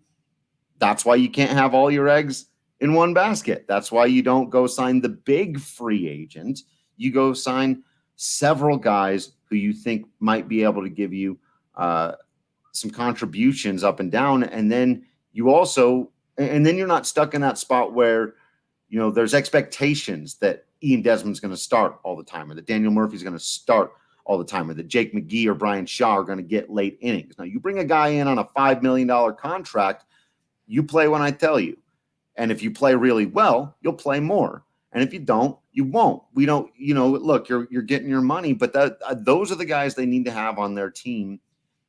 S1: That's why you can't have all your eggs in one basket. That's why you don't go sign the big free agent. You go sign several guys who you think might be able to give you some contributions up and down. And then you're not stuck in that spot where, there's expectations that Ian Desmond's going to start all the time, or that Daniel Murphy's going to start all the time, or that Jake McGee or Brian Shaw are going to get late innings. Now, you bring a guy in on a $5 million contract, you play when I tell you. And if you play really well, you'll play more. And if you don't, you won't. We don't, look, you're getting your money, but those are the guys they need to have on their team.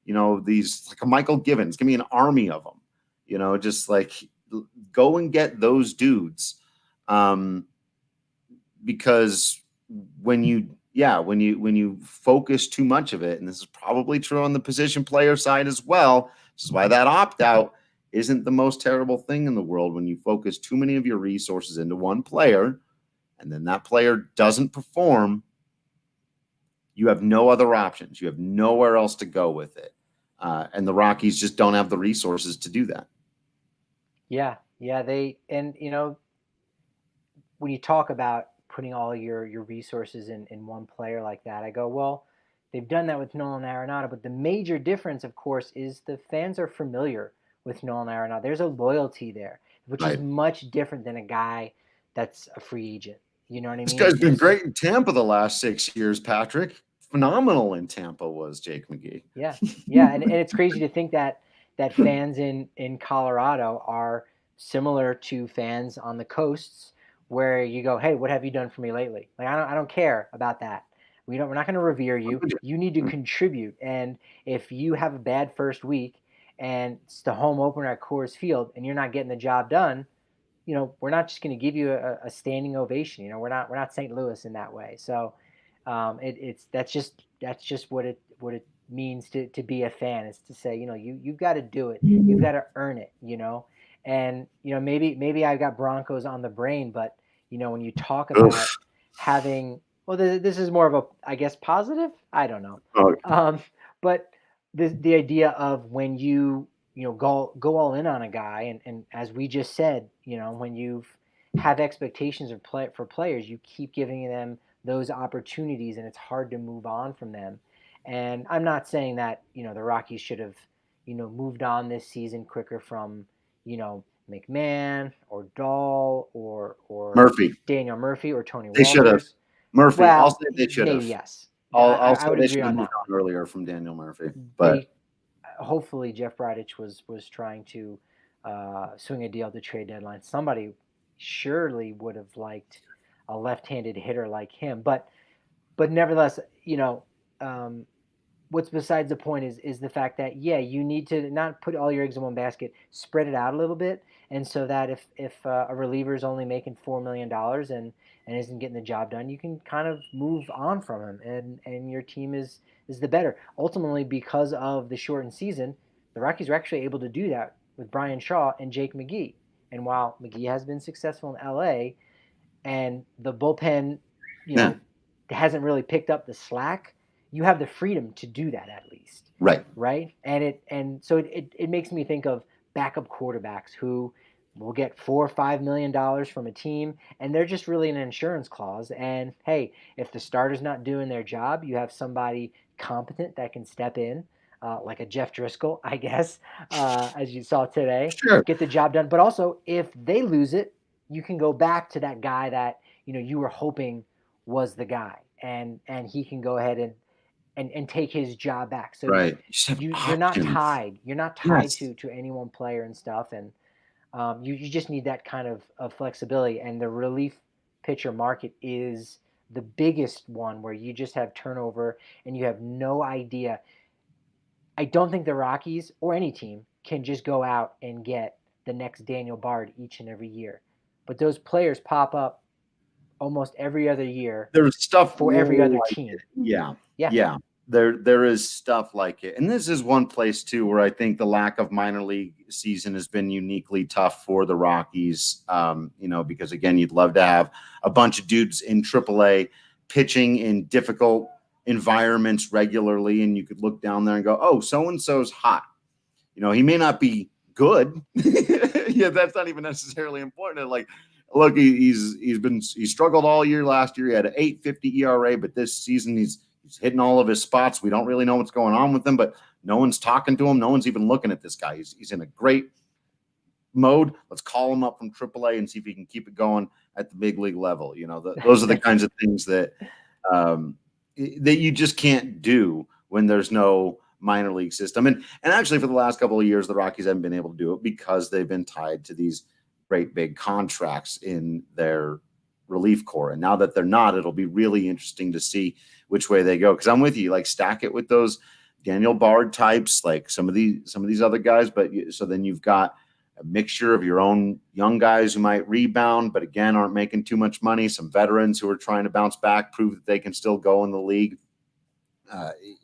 S1: These, like a Michael Givens, give me an army of them, just like go and get those dudes. Because when you focus too much of it, and this is probably true on the position player side as well, this is why that opt-out isn't the most terrible thing in the world. When you focus too many of your resources into one player, and then that player doesn't perform, you have no other options. You have nowhere else to go with it. And the Rockies just don't have the resources to do that.
S2: Yeah. When you talk about putting all your resources in one player like that, I go, well, they've done that with Nolan Arenado, but the major difference, of course, is the fans are familiar with Nolan Arenado. There's a loyalty there, which is much different than a guy that's a free agent. You know what I mean?
S1: This guy's been great in Tampa the last 6 years, Patrick. Phenomenal in Tampa was Jake McGee.
S2: Yeah. And it's crazy to think that fans in Colorado are similar to fans on the coasts, where you go, hey, what have you done for me lately? Like, I don't care about that. We're not going to revere you. You need to contribute. And if you have a bad first week and it's the home opener at Coors Field and you're not getting the job done, we're not just going to give you a standing ovation. We're not St. Louis in that way. So that's just what it means to be a fan, is to say, you've got to do it. You've got to earn it, And maybe I've got Broncos on the brain, but when you talk about having, well, this is more of a, I guess, positive. I don't know, but the idea of when you go all in on a guy, and as we just said, when you have expectations for players, you keep giving them those opportunities, and it's hard to move on from them. And I'm not saying that the Rockies should have moved on this season quicker from Mcmahon or Dahl or
S1: Murphy,
S2: Daniel Murphy or Tony Walters.
S1: They should have. Murphy.
S2: Well,
S1: I'll say they should have.
S2: Maybe yes.
S1: I would
S2: agree
S1: agree
S2: on
S1: that
S2: that
S1: earlier from Daniel Murphy, but
S2: hopefully Jeff Bridich was trying to swing a deal at the trade deadline. Somebody surely would have liked a left-handed hitter like him, but nevertheless, what's besides the point is the fact that, you need to not put all your eggs in one basket, spread it out a little bit, and so that if a reliever is only making $4 million and isn't getting the job done, you can kind of move on from him, and your team is the better. Ultimately, because of the shortened season, the Rockies are actually able to do that with Brian Shaw and Jake McGee. And while McGee has been successful in LA, and the bullpen, hasn't really picked up the slack, you have the freedom to do that at least. Right. And so it makes me think of backup quarterbacks who will get $4 or $5 million from a team, and they're just really an insurance clause. And hey, if the starter's not doing their job, you have somebody competent that can step in, like a Jeff Driscoll, I guess, as you saw today,
S1: Sure.
S2: get the job done. But also, if they lose it, you can go back to that guy that you were hoping was the guy, and he can go ahead and take his job back. So
S1: Right. You just have
S2: you're not
S1: options.
S2: tied. You're not tied
S1: Yes.
S2: to any one player and stuff, and you just need that kind of flexibility. And the relief pitcher market is the biggest one where you just have turnover and you have no idea. I don't think the Rockies or any team can just go out and get the next Daniel Bard each and every year. But those players pop up almost every other year
S1: There's stuff
S2: for every other
S1: like
S2: team.
S1: it. Yeah.
S2: Yeah.
S1: Yeah. There is stuff like it. And this is one place too where I think the lack of minor league season has been uniquely tough for the Rockies. Because again, you'd love to have a bunch of dudes in AAA pitching in difficult environments regularly, and you could look down there and go, oh, so-and-so's hot. He may not be good. Yeah, that's not even necessarily important. Like, look, he's struggled all year. Last year he had an 8.50 ERA, but this season he's hitting all of his spots. We don't really know what's going on with him, but no one's talking to him. No one's even looking at this guy. He's in a great mode. Let's call him up from AAA and see if he can keep it going at the big league level. Those are the kinds of things that you just can't do when there's no minor league system. And actually for the last couple of years, the Rockies haven't been able to do it because they've been tied to these great big contracts in their relief core. And now that they're not, it'll be really interesting to see which way they go. Because I'm with you, like stack it with those Daniel Bard types, like some of these other guys. But so then you've got a mixture of your own young guys who might rebound, but again, aren't making too much money. Some veterans who are trying to bounce back, prove that they can still go in the league.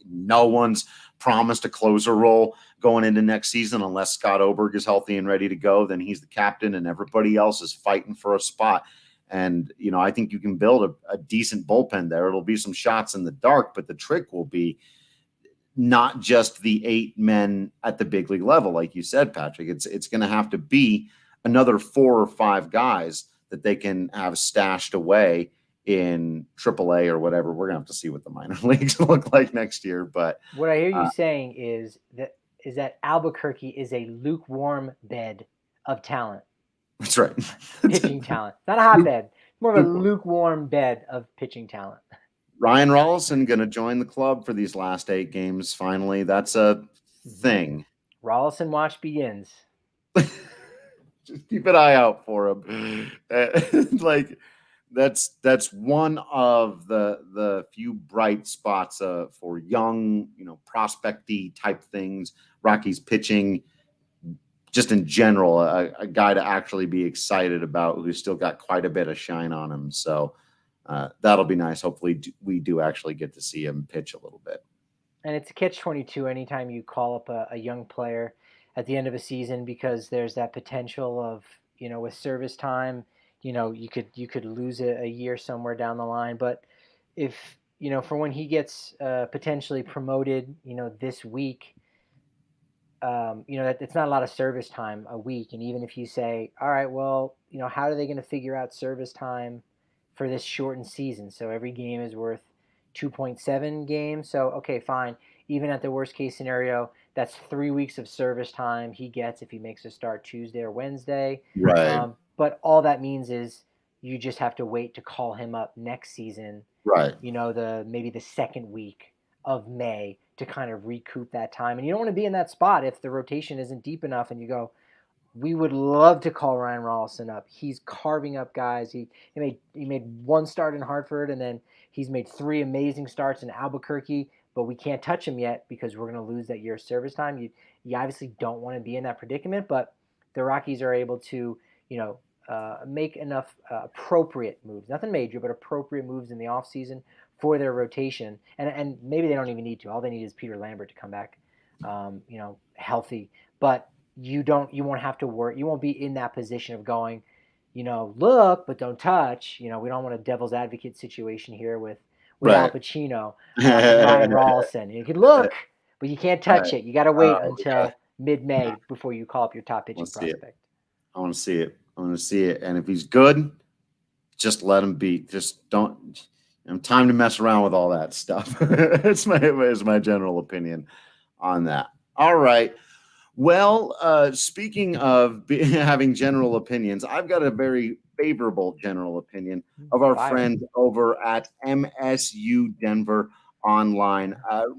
S1: No one's promised a closer role going into next season unless Scott Oberg is healthy and ready to go. Then he's the captain, and everybody else is fighting for a spot. And I think you can build a decent bullpen there. It'll be some shots in the dark, but the trick will be not just the 8 men at the big league level, like you said, Patrick. It's going to have to be another 4 or 5 guys that they can have stashed away in AAA or whatever. We're gonna have to see what the minor leagues look like next year. But
S2: what I hear you saying is that Albuquerque is a lukewarm bed of talent.
S1: That's right.
S2: Pitching talent. Not a hotbed. More of a lukewarm bed of pitching talent.
S1: Ryan Rollison going to join the club for these last 8 games. Finally, that's a thing.
S2: Rollison watch begins.
S1: Just keep an eye out for him. Like that's one of the few bright spots for young, prospecty type things. Rockies pitching, just in general, a guy to actually be excited about who's still got quite a bit of shine on him. So that'll be nice. Hopefully we do actually get to see him pitch a little bit.
S2: And it's a catch-22 anytime you call up a young player at the end of a season, because there's that potential of, with service time, you could lose a year somewhere down the line. But if, for when he gets potentially promoted, this week, that it's not a lot of service time a week. And even if you say, all right, well, how are they going to figure out service time for this shortened season? So every game is worth 2.7 games. So, okay, fine. Even at the worst case scenario, that's 3 weeks of service time he gets if he makes a start Tuesday or Wednesday.
S1: Right.
S2: But all that means is you just have to wait to call him up next season.
S1: Right.
S2: Maybe the second week of May to kind of recoup that time. And you don't want to be in that spot if the rotation isn't deep enough and you go, we would love to call Ryan Rollison up. He's carving up guys. He made 1 start in Hartford, and then he's made 3 amazing starts in Albuquerque, but we can't touch him yet because we're going to lose that year of service time. You obviously don't want to be in that predicament, but the Rockies are able to, make enough appropriate moves, nothing major, but appropriate moves in the offseason for their rotation. And maybe they don't even need to. All they need is Peter Lambert to come back, healthy. But you won't have to worry. You won't be in that position of going, look, but don't touch. We don't want a devil's advocate situation here with
S1: Right.
S2: Al Pacino and Ryan Rollison. You can look, but you can't touch it. You got to wait until mid-May before you call up your top pitching prospect.
S1: I want to see it. And if he's good, just let him be. Just don't. Time to mess around with all that stuff. It's my general opinion on that. All right. Well, speaking of having general opinions, I've got a very favorable general opinion of our friends over at MSU Denver Online.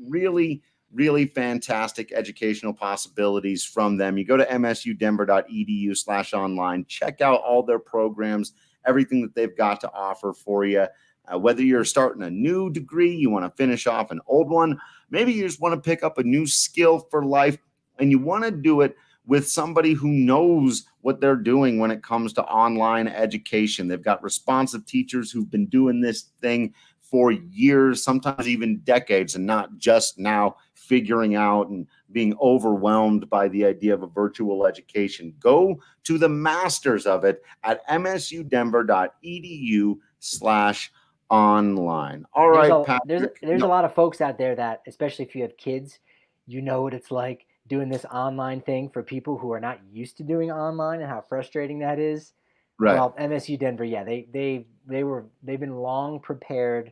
S1: Really, really fantastic educational possibilities from them. You go to msudenver.edu/online, check out all their programs, everything that they've got to offer for you. Whether you're starting a new degree, you want to finish off an old one, maybe you just want to pick up a new skill for life, and you want to do it with somebody who knows what they're doing when it comes to online education. They've got responsive teachers who've been doing this thing for years, sometimes even decades, and not just now figuring out and being overwhelmed by the idea of a virtual education. Go to the masters of it at msudenver.edu/online. All right, Patrick.
S2: There's a lot of folks out there that, especially if you have kids, you know what it's like doing this online thing for people who are not used to doing online and how frustrating that is.
S1: Right.
S2: Well, MSU Denver, yeah, they've been long prepared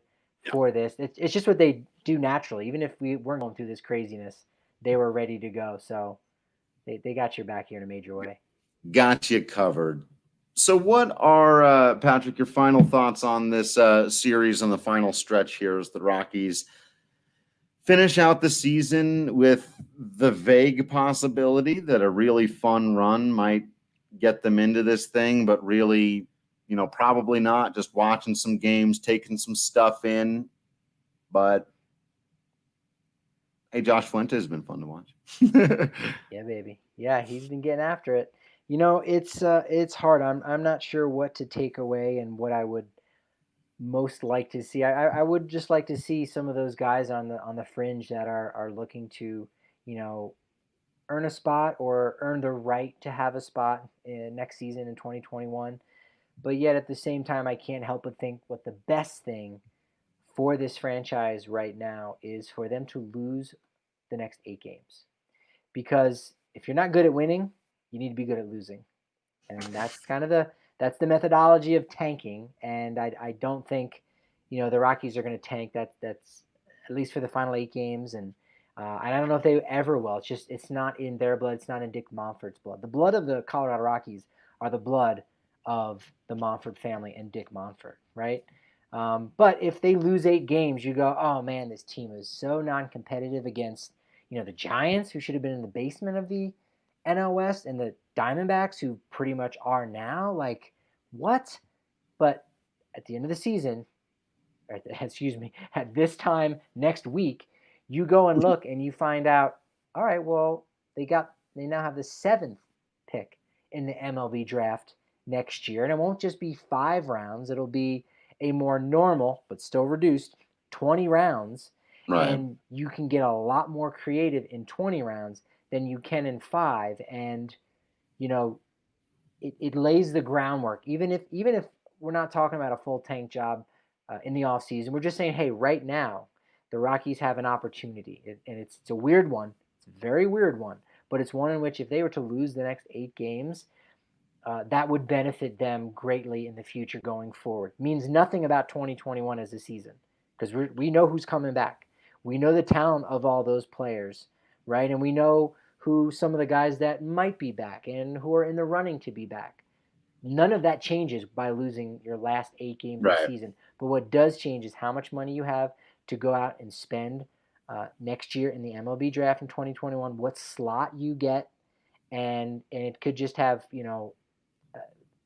S2: for this. It's just what they do naturally. Even if we weren't going through this craziness, they were ready to go. So they got your back here in a major way.
S1: Got you covered. So what are, Patrick, your final thoughts on this series on the final stretch here as the Rockies finish out the season with the vague possibility that a really fun run might get them into this thing, but really, probably not, just watching some games, taking some stuff in. But hey, Josh Fuentes has been fun to watch.
S2: Yeah, baby. Yeah, he's been getting after it. It's hard. I'm not sure what to take away and what I would most like to see. I would just like to see some of those guys on the fringe that are looking to, earn a spot or earn the right to have a spot next season in 2021. But yet at the same time, I can't help but think what the best thing for this franchise right now is for them to lose the next 8 games. Because if you're not good at winning, you need to be good at losing. And that's kind of the methodology of tanking. And I don't think, the Rockies are going to tank. That's at least for the final 8 games. And I don't know if they ever will. It's not in their blood. It's not in Dick Monfort's blood. The blood of the Colorado Rockies are the blood of the Monfort family and Dick Monfort, right? But if they lose 8 games, you go, oh man, this team is so non-competitive against, the Giants, who should have been in the basement of the NL West, and the Diamondbacks, who pretty much are now. Like, what? But at the end of the season, or excuse me, at this time next week, you go and look and you find out, all right, well, they now have the 7th pick in the MLB draft next year. And it won't just be 5 rounds. It'll be a more normal, but still reduced, 20 rounds.
S1: Right.
S2: And you can get a lot more creative in 20 rounds than you can in 5. And, it lays the groundwork. Even if we're not talking about a full tank job in the offseason, we're just saying, hey, right now, the Rockies have an opportunity. And it's a weird one. It's a very weird one. But it's one in which if they were to lose the next 8 games, that would benefit them greatly in the future going forward. Means nothing about 2021 as a season, because we know who's coming back. We know the talent of all those players, right? And we know who some of the guys that might be back and who are in the running to be back. None of that changes by losing your last 8 games of the season. But what does change is how much money you have to go out and spend next year in the MLB draft in 2021, what slot you get, and it could just have,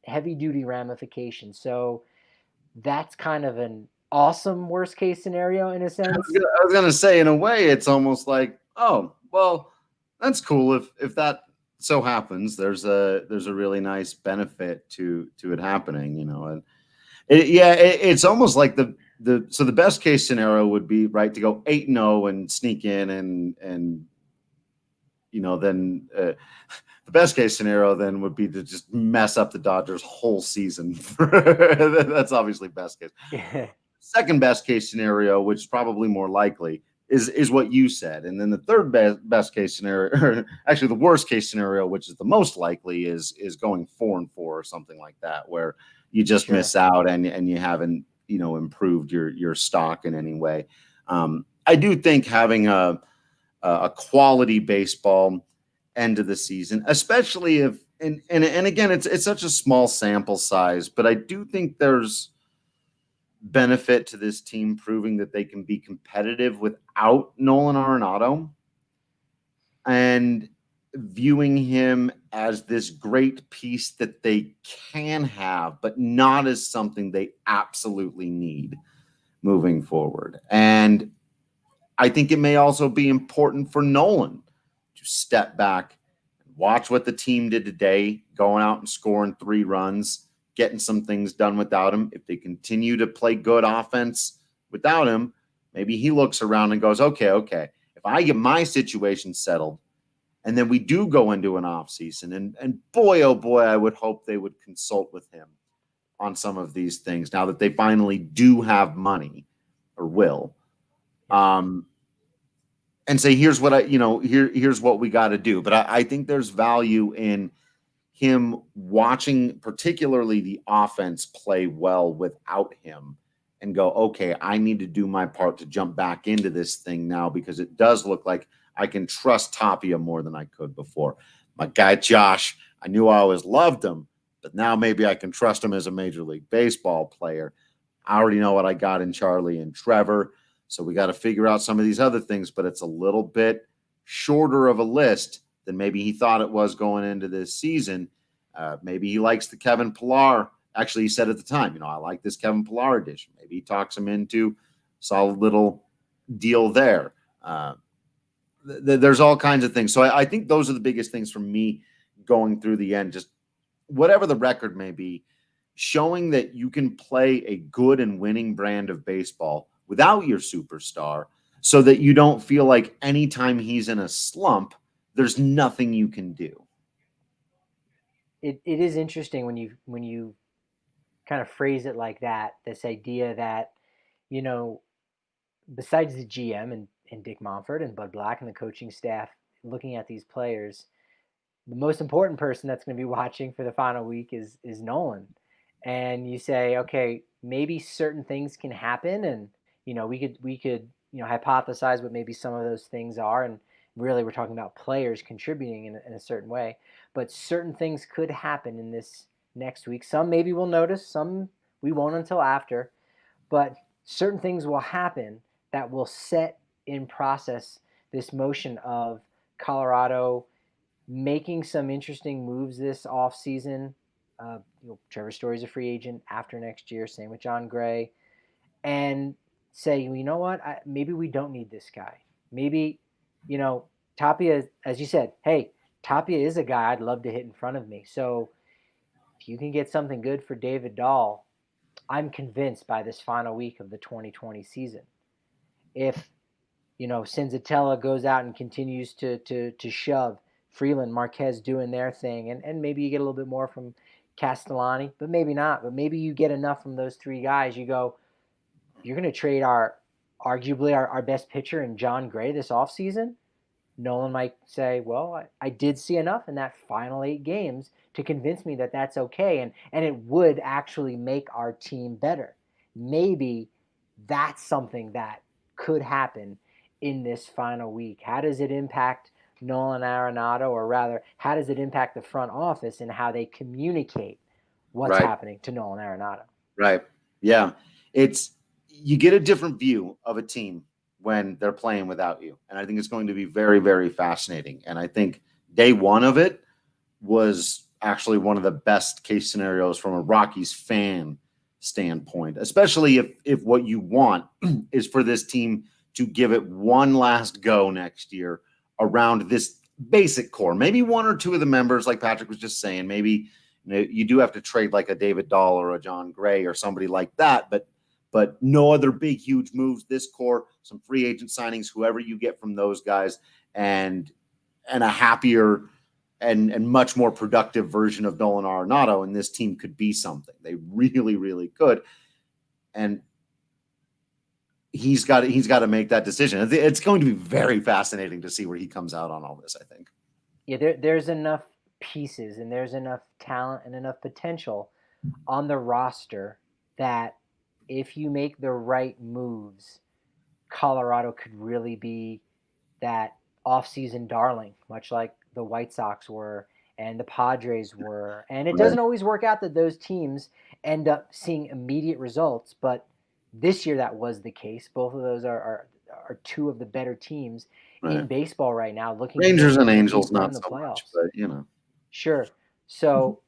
S2: heavy-duty ramifications. So that's kind of an awesome worst-case scenario in a sense.
S1: I was going to say, in a way, it's almost like, oh, well, that's cool. If that so happens, there's a really nice benefit to it happening, and it's almost like the best case scenario would be right to go 8-0 and sneak in and then the best case scenario then would be to just mess up the Dodgers' whole season. That's obviously best case.
S2: Yeah.
S1: Second best case scenario, which is probably more likely, is what you said. And then the third best case scenario, or actually the worst case scenario, which is the most likely, is going 4-4 or something like that, where you just miss out and you haven't, improved your stock in any way. I do think having a quality baseball end of the season, especially if and again, it's such a small sample size, but I do think there's benefit to this team proving that they can be competitive without Nolan Arenado, and viewing him as this great piece that they can have, but not as something they absolutely need moving forward. And I think it may also be important for Nolan to step back and watch what the team did today, going out and scoring 3 runs, getting some things done without him. If they continue to play good offense without him, maybe he looks around and goes, okay, if I get my situation settled, and then we do go into an offseason, and boy, oh boy, I would hope they would consult with him on some of these things now that they finally do have money, or will. And say, here's what here's what we got to do. But I think there's value in him watching particularly the offense play well without him and go, okay, I need to do my part to jump back into this thing now, because it does look like I can trust Tapia more than I could before. My guy Josh, I knew I always loved him, but now maybe I can trust him as a Major League Baseball player. I already know what I got in Charlie and Trevor, so we got to figure out some of these other things, but it's a little bit shorter of a list than maybe he thought it was going into this season. Maybe he likes the Kevin Pillar. Actually, he said at the time, I like this Kevin Pillar edition. Maybe he talks him into solid little deal there. There's all kinds of things. So I think those are the biggest things for me going through the end. Just whatever the record may be, showing that you can play a good and winning brand of baseball without your superstar, so that you don't feel like anytime he's in a slump, there's nothing you can do.
S2: It is interesting when you kind of phrase it like that. This idea that, besides the GM and Dick Monfort and Bud Black and the coaching staff looking at these players, the most important person that's going to be watching for the final week is Nolan. And you say, okay, maybe certain things can happen, and we could hypothesize what maybe some of those things are, and really we're talking about players contributing in a certain way, but certain things could happen in this next week. Some maybe we'll notice, some we won't until after, but certain things will happen that will set in process this motion of Colorado making some interesting moves this offseason. Trevor Story's a free agent after next year. Same with John Gray. And say, you know what? Maybe we don't need this guy. Maybe, Tapia, as you said, hey, Tapia is a guy I'd love to hit in front of me. So if you can get something good for David Dahl, I'm convinced by this final week of the 2020 season. If, Senzatela goes out and continues to shove, Freeland, Marquez doing their thing, and maybe you get a little bit more from Castellani, but maybe not. But maybe you get enough from those 3 guys. You go, you're going to trade arguably our best pitcher in John Gray this offseason? Nolan might say, well, I did see enough in that final 8 games to convince me that that's okay, and it would actually make our team better. Maybe that's something that could happen in this final week. How does it impact Nolan Arenado, or rather, how does it impact the front office and how they communicate what's happening to Nolan Arenado?
S1: Right. Yeah. You get a different view of a team when they're playing without you. And I think it's going to be very, very fascinating. And I think day one of it was actually one of the best case scenarios from a Rockies fan standpoint, especially if what you want is for this team to give it one last go next year around this basic core. Maybe 1 or 2 of the members, like Patrick was just saying, maybe you do have to trade like a David Dahl or a John Gray or somebody like that, but no other big, huge moves. This core, some free agent signings, whoever you get from those guys, and a happier and much more productive version of Nolan Arenado, and this team could be something. They really, really could. And he's got to make that decision. It's going to be very fascinating to see where he comes out on all this, I think.
S2: Yeah, there's enough pieces and there's enough talent and enough potential on the roster that if you make the right moves, Colorado could really be that offseason darling, much like the White Sox were and the Padres were. And it
S1: Right.
S2: doesn't always work out that those teams end up seeing immediate results, but this year that was the case. Both of those are two of the better teams in
S1: Right.
S2: baseball right now, looking
S1: Rangers
S2: to
S1: and
S2: make a
S1: Angels,
S2: deep run
S1: not
S2: in the
S1: so much,
S2: playoffs.
S1: but you know.
S2: Sure. So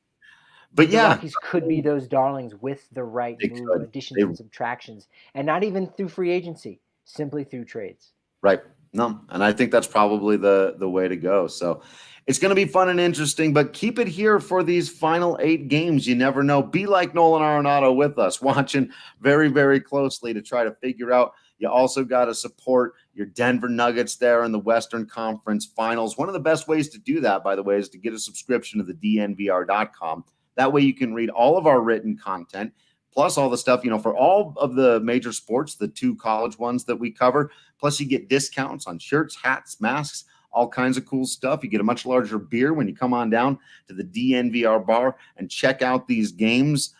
S1: But
S2: the
S1: yeah,
S2: Rockies could be those darlings with the right
S1: they
S2: move,
S1: could.
S2: additions
S1: They
S2: and subtractions, and not even through free agency, simply through trades.
S1: Right. No, and I think that's probably the way to go. So it's going to be fun and interesting, but keep it here for these final 8 games. You never know. Be like Nolan Arenado with us, watching very, very closely to try to figure out. You also got to support your Denver Nuggets there in the Western Conference Finals. One of the best ways to do that, by the way, is to get a subscription to the DNVR.com. That way you can read all of our written content, plus all the stuff, for all of the major sports, the 2 college ones that we cover. Plus, you get discounts on shirts, hats, masks, all kinds of cool stuff. You get a much larger beer when you come on down to the DNVR bar and check out these games.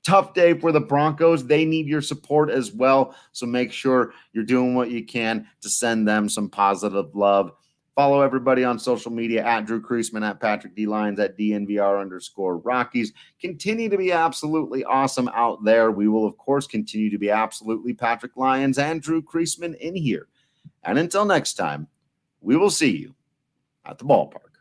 S1: Tough day for the Broncos. They need your support as well. So make sure you're doing what you can to send them some positive love. Follow everybody on social media at Drew Creasman, at Patrick D. Lyons, at DNVR_Rockies. Continue to be absolutely awesome out there. We will, of course, continue to be absolutely Patrick Lyons and Drew Creasman in here. And until next time, we will see you at the ballpark.